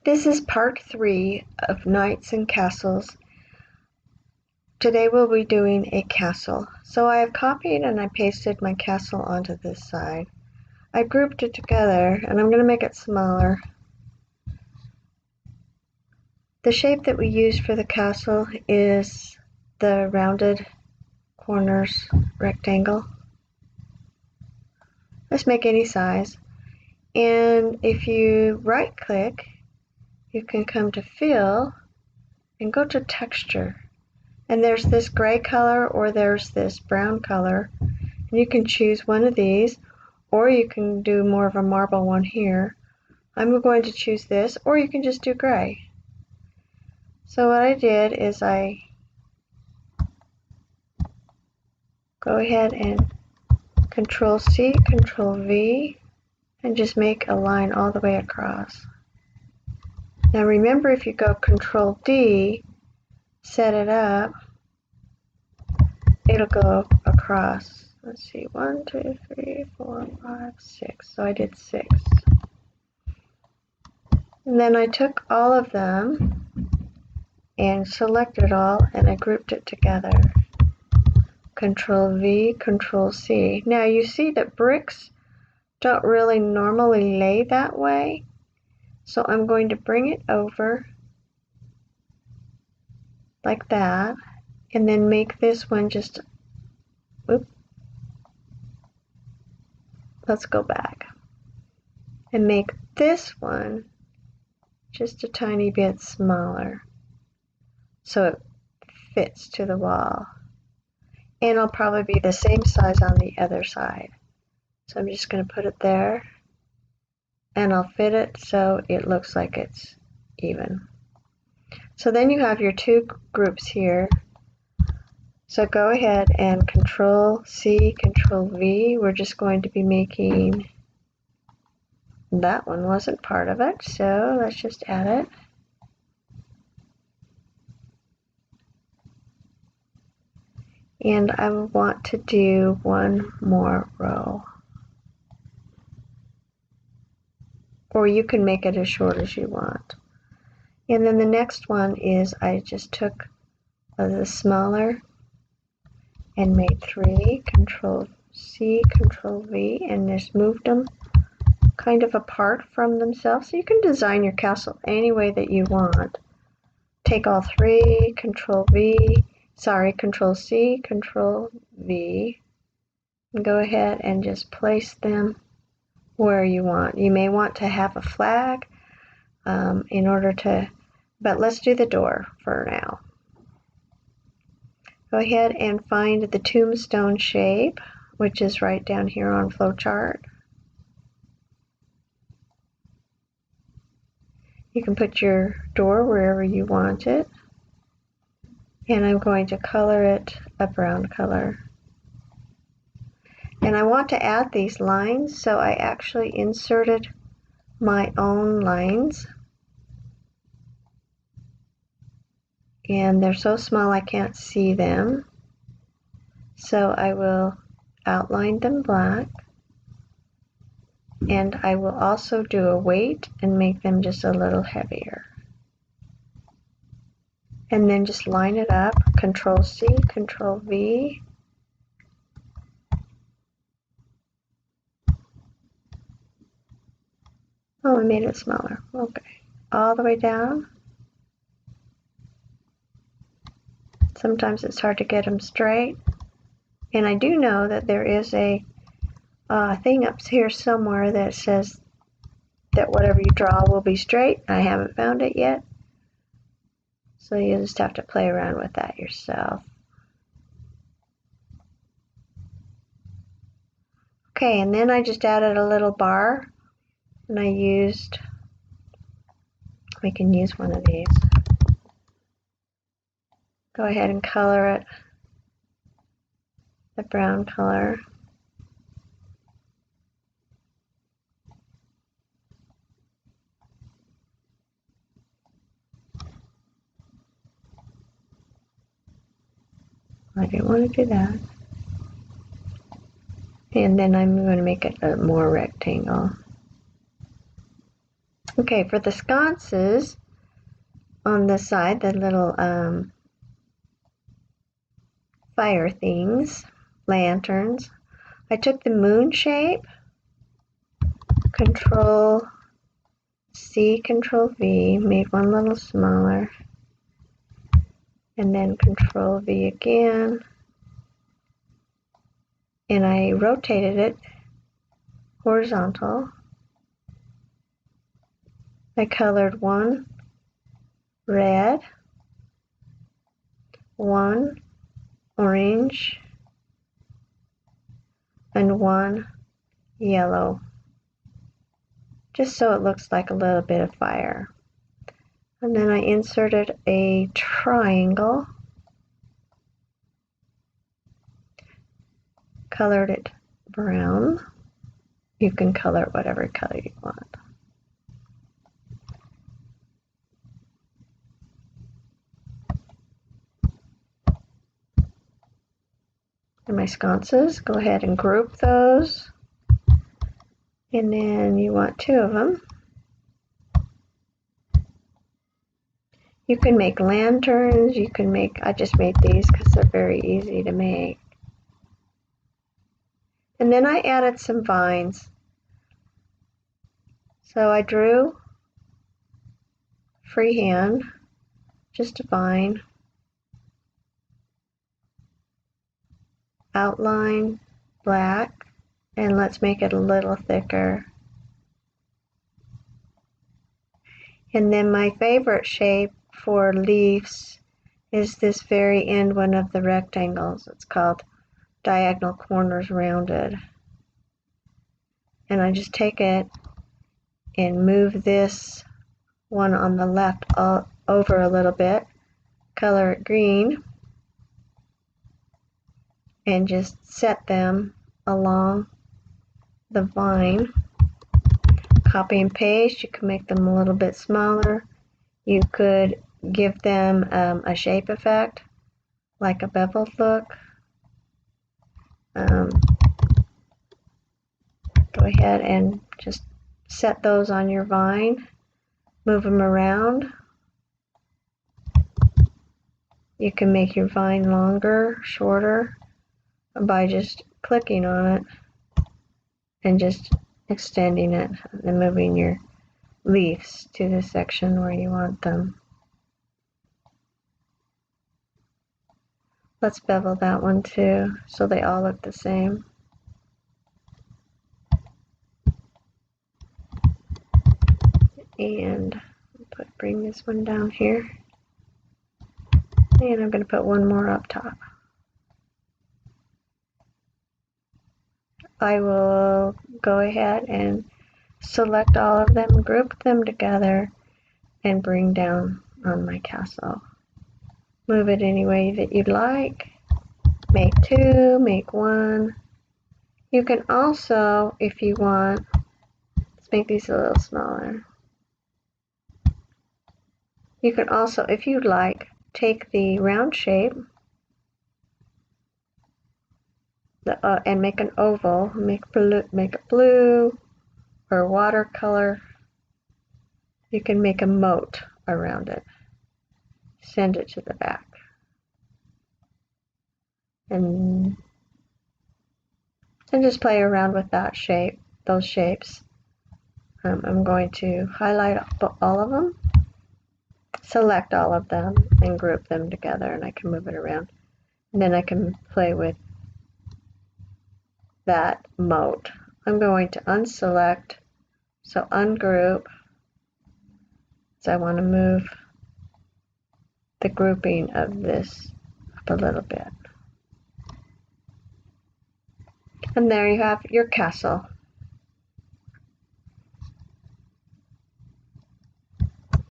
This is part 3 of Knights and Castles. Today we'll be doing a castle. So I have copied and I pasted my castle onto this side. I grouped it together and I'm going to make it smaller. The shape that we use for the castle is the rounded corners rectangle. Let's make any size. And if you right click, you can come to Fill and go to Texture. And there's this gray color or there's this brown color. And you can choose one of these, or you can do more of a marble one here. I'm going to choose this, or you can just do gray. So what I did is I go ahead and Control C, Control V, and just make a line all the way across. Now remember, if you go Control D, set it up, it'll go across. Let's see, 1, 2, 3, 4, 5, 6. So I did 6. And then I took all of them and selected all and I grouped it together. Control V, Control C. Now you see that bricks don't really normally lay that way. So I'm going to bring it over like that and then make this one just, oops, let's go back and make this one just a tiny bit smaller so it fits to the wall. And it'll probably be the same size on the other side. So I'm just going to put it there and I'll fit it so it looks like it's even. So then you have your two groups here. So go ahead and Control C, Control V. We're just going to be making, that one wasn't part of it, so let's just add it. And I want to do one more row. Or you can make it as short as you want. And then the next one is I just took the smaller and made 3, Control C, Control V, and just moved them kind of apart from themselves. So you can design your castle any way that you want. Take all 3, Control C, Control V, and go ahead and just place them where you want. You may want to have a flag in order to, but let's do the door for now. Go ahead and find the tombstone shape, which is right down here on flowchart. You can put your door wherever you want it. And I'm going to color it a brown color. And I want to add these lines, so I actually inserted my own lines. And they're so small I can't see them. So I will outline them black. And I will also do a weight and make them just a little heavier. And then just line it up, Control C, Control V. Oh, I made it smaller. Okay. All the way down. Sometimes it's hard to get them straight. And I do know that there is a thing up here somewhere that says that whatever you draw will be straight. I haven't found it yet. So you just have to play around with that yourself. Okay, and then I just added a little bar. And I used, we can use one of these. Go ahead and color it the brown color. I didn't want to do that. And then I'm going to make it a more rectangle. Okay, for the sconces on the side, the little fire things, lanterns, I took the moon shape, Control C, Control V, made one a little smaller, and then Control V again, and I rotated it horizontal. I colored one red, one orange, and one yellow, just so it looks like a little bit of fire. And then I inserted a triangle, colored it brown. You can color it whatever color you want. And my sconces, go ahead and group those. And then you want two of them. You can make lanterns, you can make, I just made these because they're very easy to make. And then I added some vines. So I drew freehand, just a vine, outline black, and let's make it a little thicker. And then my favorite shape for leaves is this very end one of the rectangles. It's called diagonal corners rounded. And I just take it and move this one on the left over a little bit, color it green, and just set them along the vine. Copy and paste, you can make them a little bit smaller. You could give them a shape effect, like a beveled look. Go ahead and just set those on your vine, move them around. You can make your vine longer, shorter, by just clicking on it and just extending it and moving your leaves to the section where you want them. Let's bevel that one too, so they all look the same. And bring this one down here. And I'm going to put one more up top. I will go ahead and select all of them, group them together, and bring down on my castle. Move it any way that you'd like. Make two, make one. You can also, if you want, let's make these a little smaller. You can also, if you'd like, take the round shape and make an oval, make it blue or watercolor. You can make a moat around it. Send it to the back. And just play around with that shape, those shapes. I'm going to highlight all of them, select all of them, and group them together, and I can move it around. And then I can play with that moat. I'm going to unselect, so ungroup. So I want to move the grouping of this up a little bit. And there you have your castle.